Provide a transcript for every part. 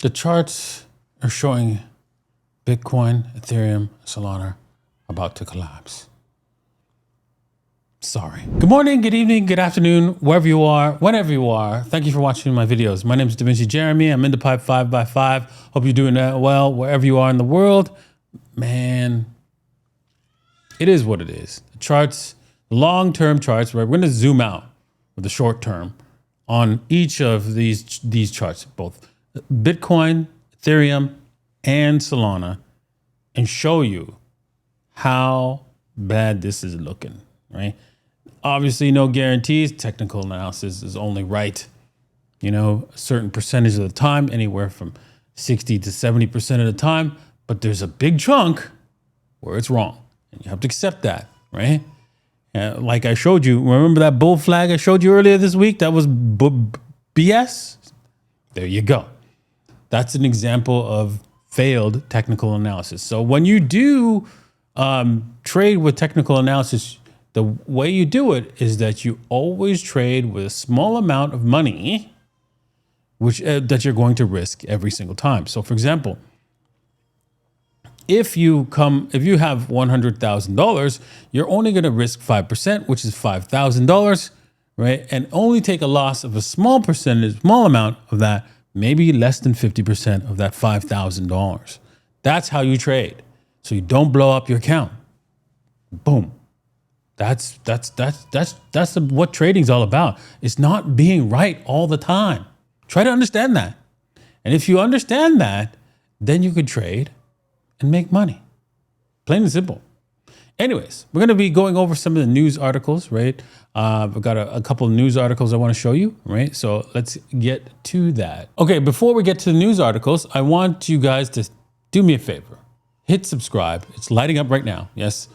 The charts are showing Bitcoin, Ethereum, Solana about to collapse. Sorry. Good morning, good evening, good afternoon, wherever you are, whenever you are. Thank you for watching my videos. My name is Da Vinci Jeremy. I'm in the pipe 5x5. Hope you're doing well wherever you are in the world. Man, it is what it is. The charts, long-term charts, right? We're going to zoom out with the short term on each of these charts, both Bitcoin, Ethereum, and Solana, and show you how bad this is looking, right? Obviously, no guarantees. Technical analysis is only right, a certain percentage of the time, anywhere from 60 to 70% of the time. But there's a big chunk where it's wrong, and you have to accept that, right? Like I showed you, remember that bull flag I showed you earlier this week? That was BS. There you go. That's an example of failed technical analysis. So when you do trade with technical analysis, the way you do it is that you always trade with a small amount of money, which that you're going to risk every single time. So, for example, if you have $100,000, you're only going to risk 5%, which is $5,000, right? And only take a loss of a small amount of that, maybe less than 50% of that $5,000. That's how you trade. So you don't blow up your account. Boom. That's what trading's all about. It's not being right all the time. Try to understand that. And if you understand that, then you could trade and make money. Plain and simple. Anyways, we're going to be going over some of the news articles, right? I've got a couple of news articles I want to show you, right? So let's get to that. Okay, before we get to the news articles, I want you guys to do me a favor. Hit subscribe. It's lighting up right now. Yes,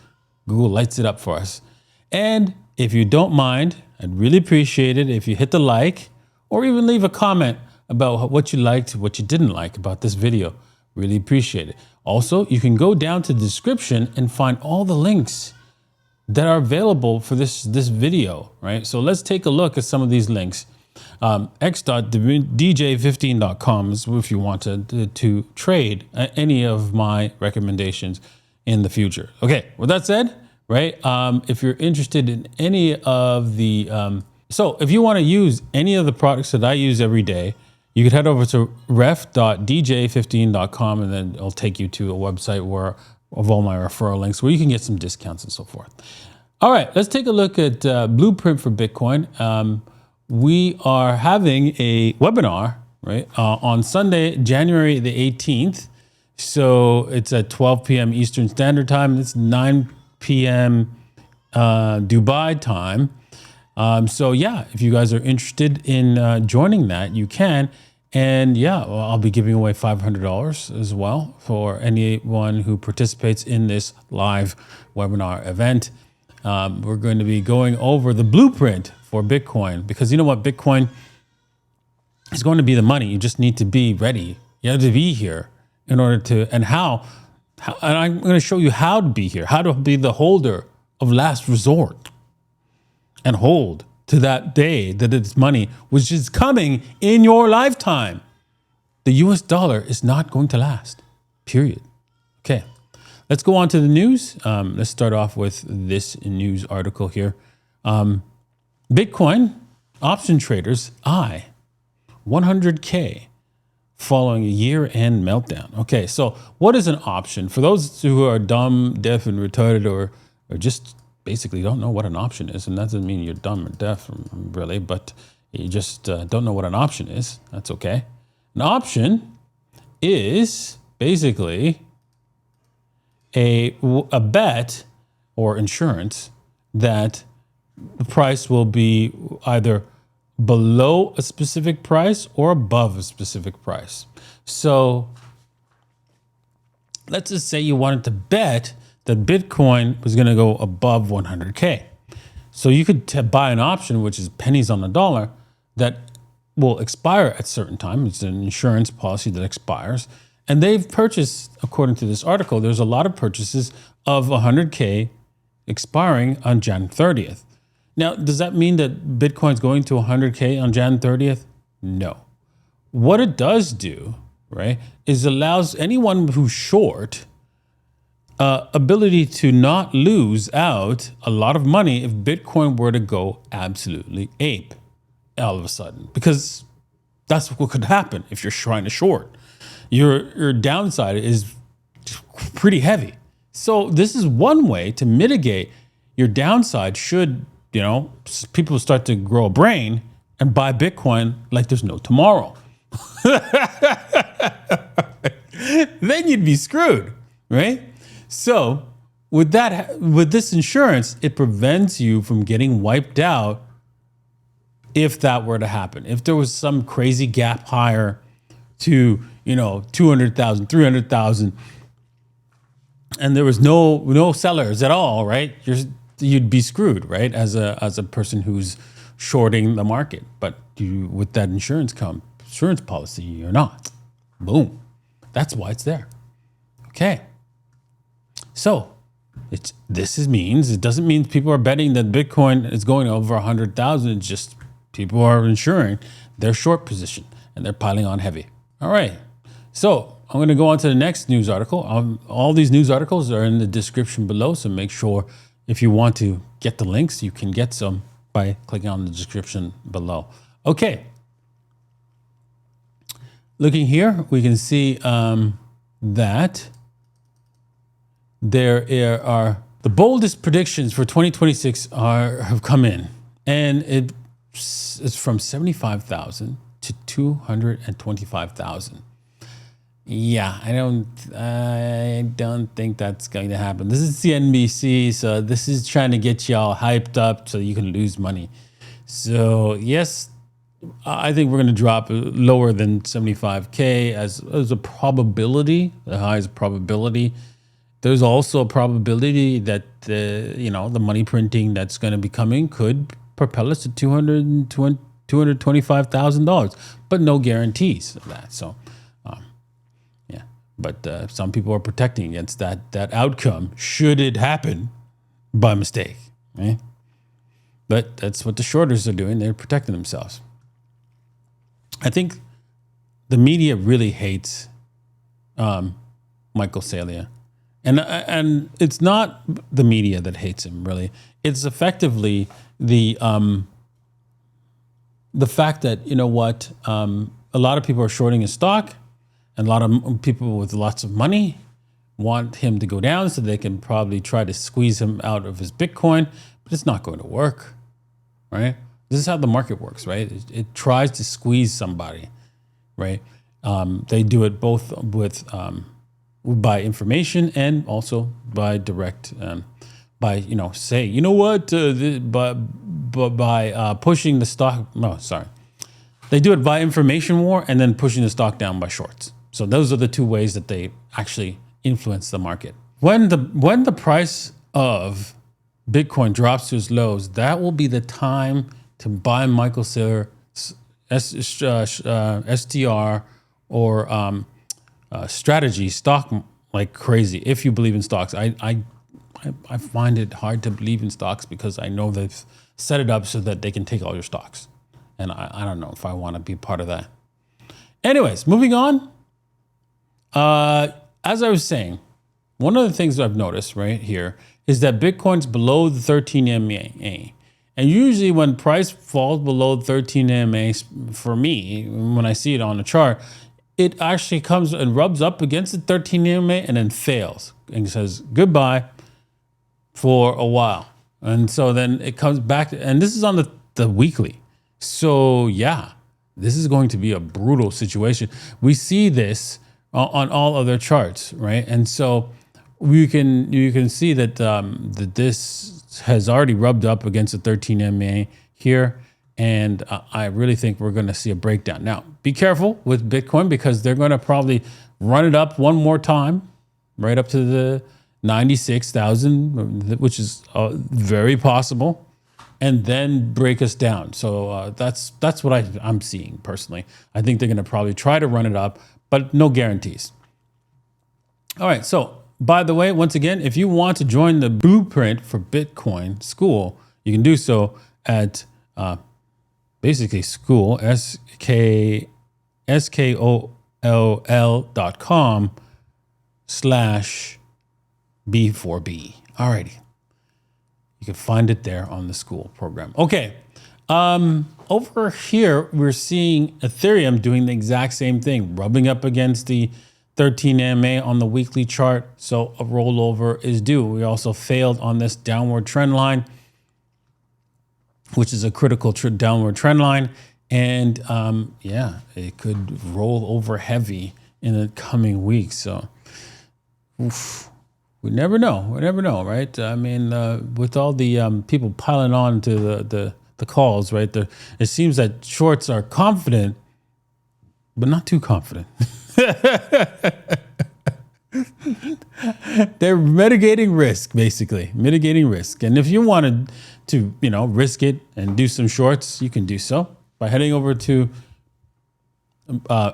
Google lights it up for us. And if you don't mind, I'd really appreciate it if you hit the like or even leave a comment about what you liked, what you didn't like about this video. Really appreciate it. Also, you can go down to the description and find all the links that are available for this video, right? So let's take a look at some of these links. x.dj15.com is if you want to trade any of my recommendations in the future. Okay, with that said, right? If you're interested in any of the, so if you want to use any of the products that I use every day, you could head over to ref.dj15.com and then it'll take you to a website of all my referral links where you can get some discounts and so forth. All right, let's take a look at Blueprint for Bitcoin. We are having a webinar, right, on Sunday, January the 18th. So it's at 12 p.m. Eastern Standard Time. It's 9 p.m. Dubai time. So yeah, if you guys are interested in joining that, you can. And yeah, well, I'll be giving away $500 as well for anyone who participates in this live webinar event. We're going to be going over the blueprint for Bitcoin because you know what? Bitcoin is going to be the money. You just need to be ready. You have to be here in order to, and how and I'm going to show you how to be here, how to be the holder of last resort and hold to that day that it's money, which is coming in your lifetime. The US dollar is not going to last, period. Okay, let's go on to the news. Let's start off with this news article here. Bitcoin option traders eye 100K following a year-end meltdown. Okay, so what is an option? For those who are dumb, deaf, and retarded or just basically don't know what an option is, and that doesn't mean you're dumb or deaf, really, but you just don't know what an option is. That's okay. An option is basically a bet or insurance that the price will be either below a specific price or above a specific price. So let's just say you wanted to bet that Bitcoin was going to go above 100K. So you could buy an option, which is pennies on the dollar, that will expire at certain time. It's an insurance policy that expires. And they've purchased, according to this article, there's a lot of purchases of 100K expiring on Jan 30th. Now, does that mean that Bitcoin's going to 100K on Jan 30th? No. What it does do right, is allows anyone who's short ability to not lose out a lot of money if Bitcoin were to go absolutely ape all of a sudden, because that's what could happen if you're trying to short. Your downside is pretty heavy. So this is one way to mitigate your downside should, people start to grow a brain and buy Bitcoin like there's no tomorrow. Then you'd be screwed, right? So with this insurance, it prevents you from getting wiped out if that were to happen. If there was some crazy gap higher to, 200,000, 300,000, and there was no sellers at all, right? You'd be screwed, right? As a person who's shorting the market. But with that insurance policy, you're not. Boom. That's why it's there. Okay. So it doesn't mean people are betting that Bitcoin is going over 100,000. It's just people are insuring their short position and they're piling on heavy. All right. So I'm going to go on to the next news article. All these news articles are in the description below. So make sure if you want to get the links, you can get some by clicking on the description below. Okay. Looking here, we can see that there are the boldest predictions for 2026 have come in, and it's from 75,000 to 225,000. Yeah, I don't think that's going to happen. This is CNBC, so this is trying to get y'all hyped up so you can lose money. So yes, I think we're going to drop lower than 75K as a probability, the highest probability. There's also a probability that the money printing that's going to be coming could propel us to $225,000, but no guarantees of that. So, yeah. But some people are protecting against that outcome should it happen by mistake. Right? But that's what the shorters are doing. They're protecting themselves. I think the media really hates Michael Saylor. And it's not the media that hates him, really. It's effectively the fact that, a lot of people are shorting his stock, and a lot of people with lots of money want him to go down so they can probably try to squeeze him out of his Bitcoin, but it's not going to work, right? This is how the market works, right? It tries to squeeze somebody, right? They do it both with by information and also by direct, by by pushing the stock. No, sorry, they do it by information war and then pushing the stock down by shorts. So those are the two ways that they actually influence the market. When the price of Bitcoin drops to its lows, that will be the time to buy Michael Saylor STR or strategy stock like crazy. If you believe in stocks, I find it hard to believe in stocks because I know they've set it up so that they can take all your stocks, and I don't know if I want to be part of that. Anyways, moving on. As I was saying, one of the things I've noticed right here is that Bitcoin's below the 13 MA. And usually when price falls below 13 MA, for me, when I see it on the chart, it actually comes and rubs up against the 13 MA and then fails and says goodbye for a while. And so then it comes back, and this is on the weekly. So yeah, this is going to be a brutal situation. We see this on all other charts, right? And so you can see that that this has already rubbed up against the 13 MA here, and I really think we're going to see a breakdown. Now, be careful with Bitcoin because they're going to probably run it up one more time, right up to the 96,000, which is very possible, and then break us down. So that's what I'm seeing personally. I think they're going to probably try to run it up, but no guarantees. All right, so by the way, once again, if you want to join the Blueprint for Bitcoin school, you can do so at basically school, SKOOL solana.com/B4B. Alrighty. You can find it there on the school program. Okay. Over here, we're seeing Ethereum doing the exact same thing, rubbing up against the 13 MA on the weekly chart. So a rollover is due. We also failed on this downward trend line, which is a critical downward trend line. And yeah, it could roll over heavy in the coming weeks. So oof, we never know. We never know, right? I mean, with all the people piling on to the calls, right? It seems that shorts are confident, but not too confident. They're mitigating risk, basically mitigating risk. And if you wanted to, risk it and do some shorts, you can do so by heading over to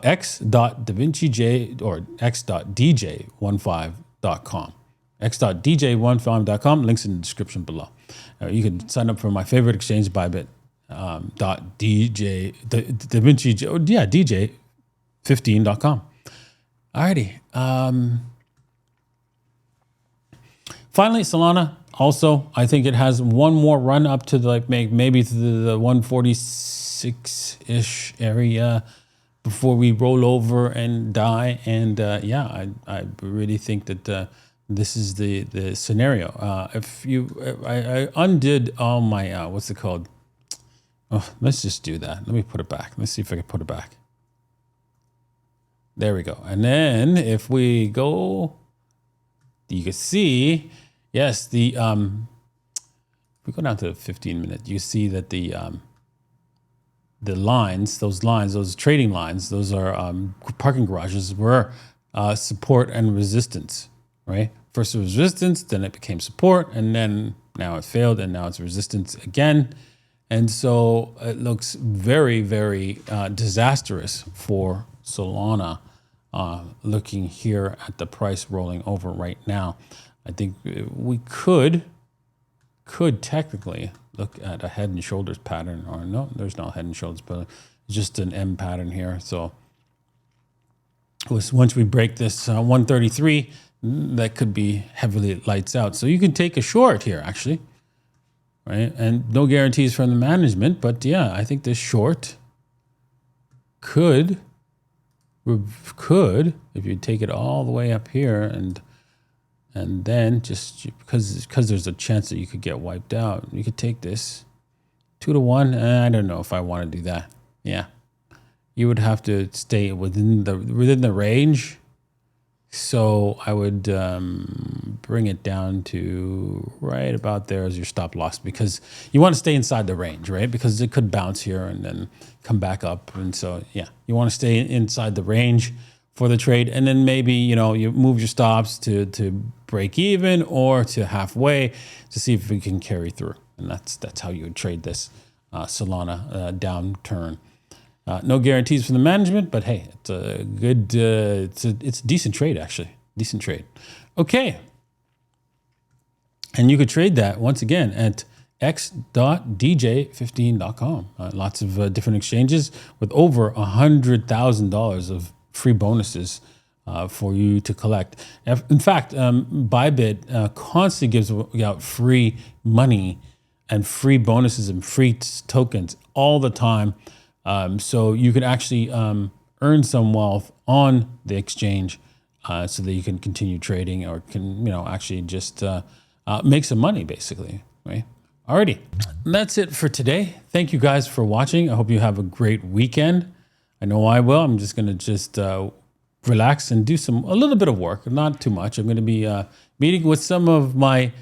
x.davincij or x.dj15.com. x.dj15.com. Links in the description below. You can sign up for my favorite exchange, Bybit. .dj DJ15.com. Alrighty. Finally, Solana. Also, I think it has one more run up to maybe to the 146-ish area before we roll over and die. And yeah, I really think that this is the scenario. I undid all my what's it called? Oh, let's just do that. Let me put it back. Let's see if I can put it back. There we go. And then if we go, you can see, yes, if we go down to 15 minutes, you see that the lines, those trading lines, those are parking garages were support and resistance, right? First it was resistance, then it became support, and then now it failed, and now it's resistance again. And so it looks very, very disastrous for Solana. Looking here at the price rolling over right now, I think we could technically look at a head and shoulders pattern, or no, there's no head and shoulders, but just an M pattern here. So once we break this 133, that could be heavily lights out. So you can take a short here, actually, right? And no guarantees from the management, but yeah, I think this short could, if you take it all the way up here and then just because there's a chance that you could get wiped out, you could take this 2 to 1. I don't know if I want to do that. Yeah, you would have to stay within the range. So I would bring it down to right about there as your stop loss, because you want to stay inside the range, right? Because it could bounce here and then come back up. And so, yeah, you want to stay inside the range for the trade. And then maybe, you move your stops to break even or to halfway to see if we can carry through. And that's how you would trade this Solana downturn. No guarantees from the management, but hey, it's a good, it's a decent trade, actually. Decent trade. Okay. And you could trade that once again at x.dj15.com. Lots of different exchanges with over $100,000 of free bonuses for you to collect. In fact, Bybit constantly gives out free money and free bonuses and free tokens all the time. So you could actually earn some wealth on the exchange so that you can continue trading or can, actually just make some money, basically, right? Alrighty, that's it for today. Thank you guys for watching. I hope you have a great weekend. I know I will. I'm just going to relax and do a little bit of work, not too much. I'm going to be meeting with some of my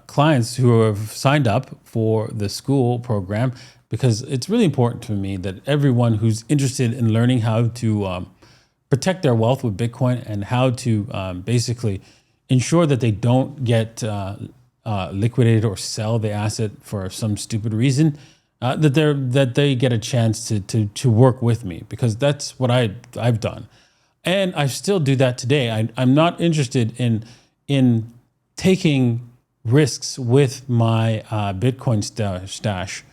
clients who have signed up for the school program, because it's really important to me that everyone who's interested in learning how to protect their wealth with Bitcoin and how to basically ensure that they don't get liquidated or sell the asset for some stupid reason, that they get a chance to work with me, because that's what I've done, and I still do that today. I'm not interested in taking risks with my Bitcoin stash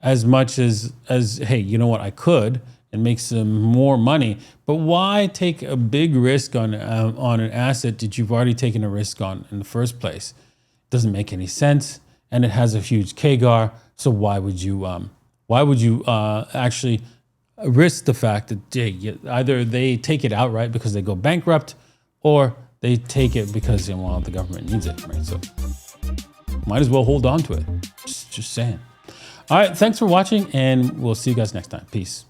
as much as hey, you know what, I could, and make some more money. But why take a big risk on an asset that you've already taken a risk on in the first place? It doesn't make any sense, and it has a huge KGAR. So why would you actually risk the fact that either they take it outright because they go bankrupt, or they take it because well, the government needs it, right? So might as well hold on to it. Just saying. All right, thanks for watching, and we'll see you guys next time. Peace.